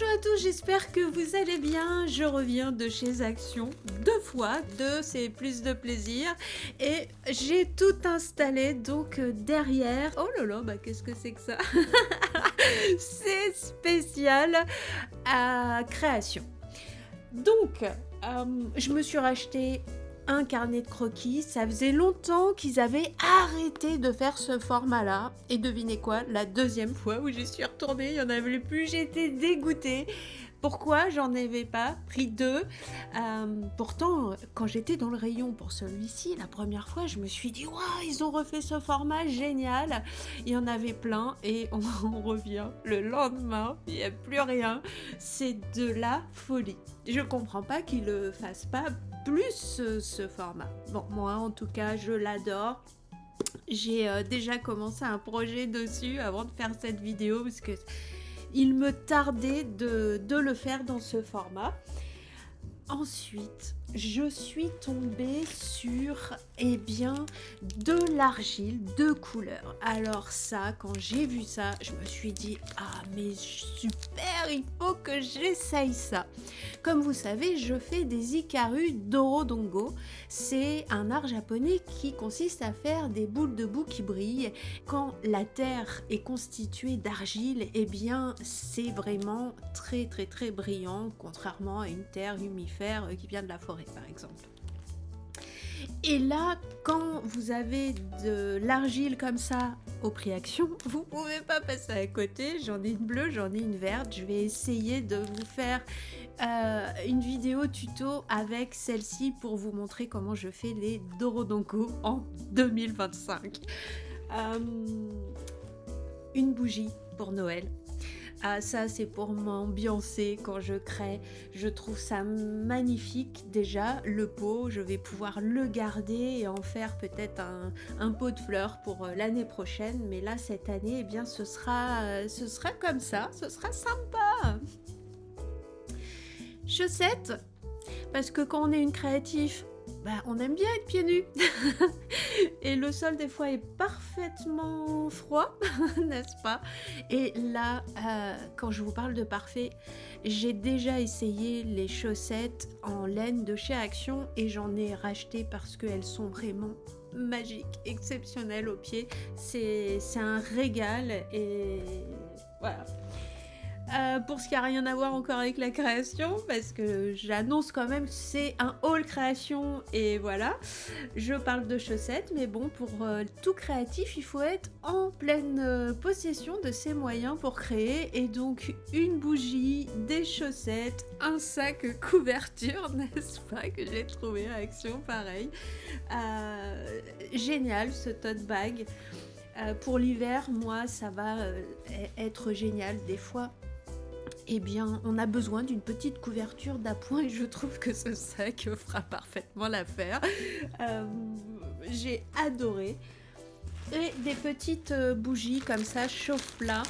Bonjour à tous, j'espère que vous allez bien. Je reviens de chez Action 2 fois, 2 c'est plus de plaisir et j'ai tout installé donc derrière. Oh là là, bah qu'est-ce que c'est que ça? C'est spécial à création. Donc, je me suis racheté un carnet de croquis. Ça faisait longtemps qu'ils avaient arrêté de faire ce format-là. Et devinez quoi? La deuxième fois où j'y suis retournée, il n'y en avait plus. J'étais dégoûtée. Pourquoi j'en avais pas pris 2? Pourtant, quand j'étais dans le rayon pour celui-ci, la première fois, je me suis dit « Waouh, ils ont refait ce format, génial !» Il y en avait plein et on revient le lendemain, il n'y a plus rien. C'est de la folie. Je comprends pas qu'ils le fassent pas plus ce format. Bon, moi en tout cas, je l'adore. J'ai déjà commencé un projet dessus avant de faire cette vidéo parce que il me tardait de le faire dans ce format. Ensuite, je suis tombée sur, de l'argile de couleur. Alors ça, quand j'ai vu ça, je me suis dit « Ah, mais super, il faut que j'essaye ça !» Comme vous savez, je fais des hikaru dorodongo. C'est un art japonais qui consiste à faire des boules de boue qui brillent. Quand la terre est constituée d'argile, c'est vraiment très très très brillant, contrairement à une terre humifère qui vient de la forêt par exemple. Et là, quand vous avez de l'argile comme ça au prix Action, vous pouvez pas passer à côté. J'en ai une bleue, j'en ai une verte. Je vais essayer de vous faire une vidéo tuto avec celle-ci pour vous montrer comment je fais les dorodonko en 2025. Une bougie pour Noël. Ah, ça c'est pour m'ambiancer quand je crée. Je trouve ça magnifique. Déjà le pot, je vais pouvoir le garder et en faire peut-être un pot de fleurs pour l'année prochaine. Mais là cette année, ce sera comme ça. Ce sera sympa. Chaussettes, parce que quand on est une créative, on aime bien être pieds nus. Et le sol des fois est parfaitement froid, n'est-ce pas? Et là, quand je vous parle de parfait, j'ai déjà essayé les chaussettes en laine de chez Action et j'en ai racheté parce qu'elles sont vraiment magiques, exceptionnelles aux pieds. C'est un régal et voilà. Pour ce qui n'a rien à voir encore avec la création, parce que j'annonce quand même que c'est un haul création et voilà, je parle de chaussettes, mais bon, pour tout créatif, il faut être en pleine possession de ses moyens pour créer, et donc une bougie, des chaussettes, un sac couverture, n'est-ce pas, que j'ai trouvé à Action, pareil. Génial ce tote bag. Pour l'hiver, moi, ça va être génial des fois. On a besoin d'une petite couverture d'appoint et je trouve que ce sac fera parfaitement l'affaire. J'ai adoré. Et des petites bougies comme ça, chauffe-plat.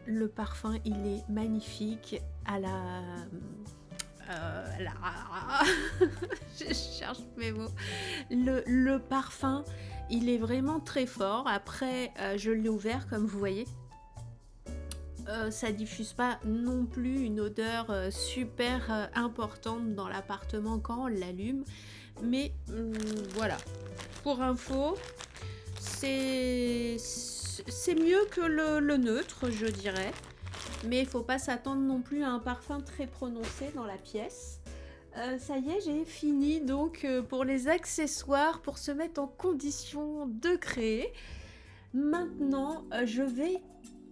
Le parfum, il est magnifique à je cherche mes mots. Le parfum, il est vraiment très fort. Après, je l'ai ouvert comme vous voyez. Ça diffuse pas non plus une odeur super importante dans l'appartement quand on l'allume, mais voilà, pour info, c'est mieux que le neutre, je dirais, mais il faut pas s'attendre non plus à un parfum très prononcé dans la pièce. Ça y est, j'ai fini donc pour les accessoires pour se mettre en condition de créer. Maintenant, je vais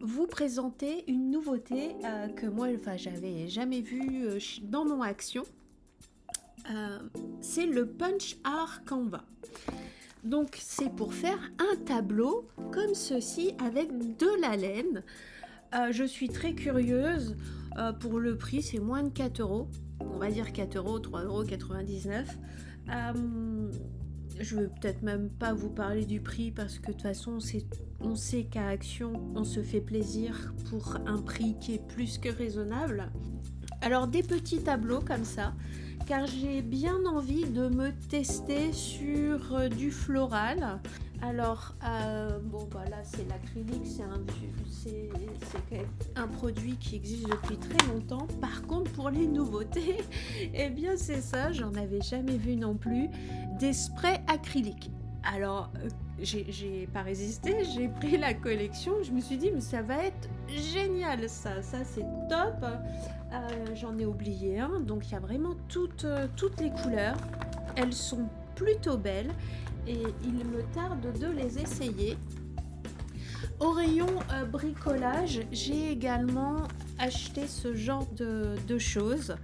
vous présenter une nouveauté que moi, j'avais jamais vue dans mon Action. C'est le Punch Art Canva. Donc, c'est pour faire un tableau comme ceci avec de la laine. Je suis très curieuse. Pour le prix, c'est moins de 4 €. On va dire 4 €, 3,99 €. Je vais peut-être même pas vous parler du prix parce que de toute façon on sait qu'à Action on se fait plaisir pour un prix qui est plus que raisonnable. Alors des petits tableaux comme ça, car j'ai bien envie de me tester sur du floral. Alors, bon, bah là, c'est l'acrylique, c'est quand même un produit qui existe depuis très longtemps. Par contre, pour les nouveautés, eh bien, c'est ça, j'en avais jamais vu non plus, des sprays acryliques. Alors, j'ai pas résisté, j'ai pris la collection, je me suis dit, mais ça va être génial, ça c'est top. J'en ai oublié un, donc il y a vraiment toutes les couleurs. Elles sont plutôt belles et il me tarde de les essayer. Au rayon bricolage, j'ai également acheté ce genre de choses.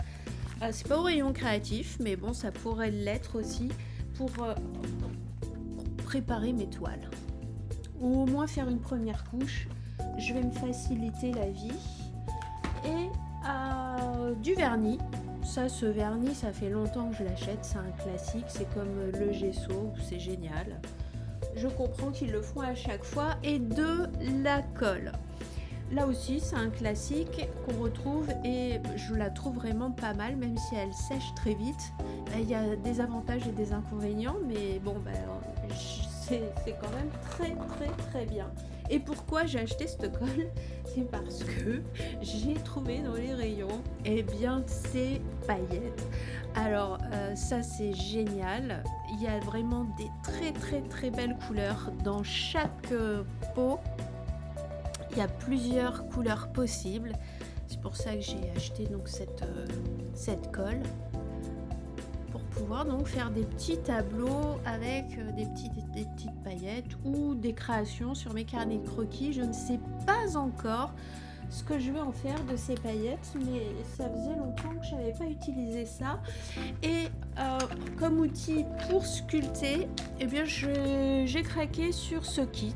C'est pas au rayon créatif, mais bon, ça pourrait l'être aussi pour préparer mes toiles. Ou au moins faire une première couche. Je vais me faciliter la vie. Et du vernis. Ce vernis, ça fait longtemps que je l'achète, c'est un classique, c'est comme le gesso, c'est génial. Je comprends qu'ils le font à chaque fois. Et de la colle. Là aussi, c'est un classique qu'on retrouve et je la trouve vraiment pas mal, même si elle sèche très vite. Il y a des avantages et des inconvénients, mais bon, c'est quand même très très très bien. Et pourquoi j'ai acheté cette colle? C'est parce que j'ai trouvé dans les rayons, eh bien, ces paillettes. Alors, ça c'est génial. Il y a vraiment des très très très belles couleurs dans chaque pot. Il y a plusieurs couleurs possibles. C'est pour ça que j'ai acheté donc cette colle. Pour pouvoir donc faire des petits tableaux avec des petites paillettes ou des créations sur mes carnets de croquis. Je ne sais pas encore ce que je vais en faire de ces paillettes, mais ça faisait longtemps que je n'avais pas utilisé ça. Et comme outil pour sculpter, eh bien j'ai craqué sur ce kit.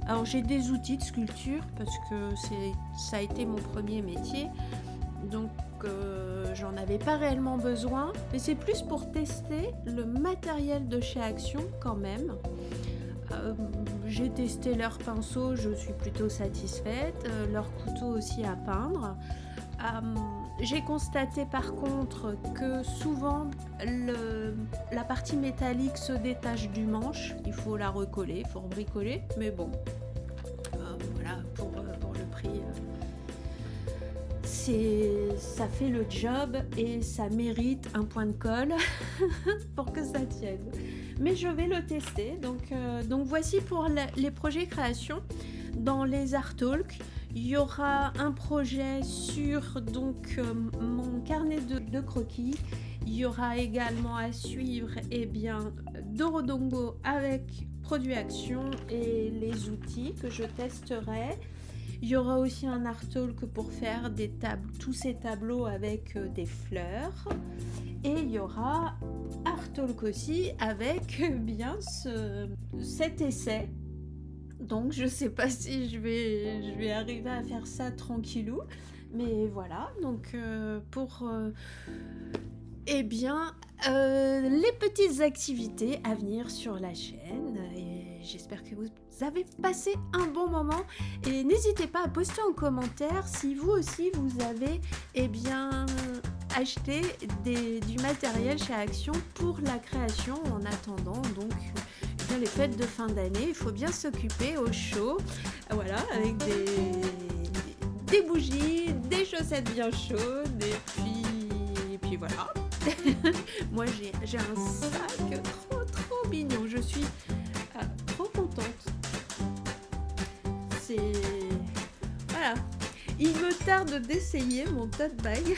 Alors j'ai des outils de sculpture parce que ça a été mon premier métier, donc j'en avais pas réellement besoin, mais c'est plus pour tester le matériel de chez Action quand même. J'ai testé leurs pinceaux, je suis plutôt satisfaite, leurs couteaux aussi à peindre. J'ai constaté par contre que souvent la partie métallique se détache du manche, il faut la recoller, il faut rebricoler, mais bon, voilà, pour le prix, ça fait le job et ça mérite un point de colle pour que ça tienne. Mais je vais le tester, donc voici pour les projets création. Dans les Art Talk, il y aura un projet sur mon carnet de croquis. Il y aura également à suivre Dorodongo avec Produit Action et les outils que je testerai. Il y aura aussi un Art Talk pour faire tous ces tableaux avec des fleurs. Et il y aura Art Talk aussi avec cet essai. Donc je sais pas si je vais arriver à faire ça tranquillou, mais voilà, donc les petites activités à venir sur la chaîne, et j'espère que vous avez passé un bon moment, et n'hésitez pas à poster en commentaire si vous aussi vous avez acheté du matériel chez Action pour la création en attendant donc les fêtes de fin d'année. Il faut bien s'occuper au chaud, voilà, avec des bougies, des chaussettes bien chaudes, et puis voilà. Moi j'ai un sac trop mignon, je suis trop contente. Voilà, il me tarde d'essayer mon tote bag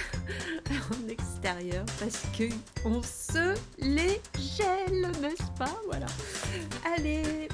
en extérieur parce que on se les gèle, n'est-ce pas? Voilà. Allez,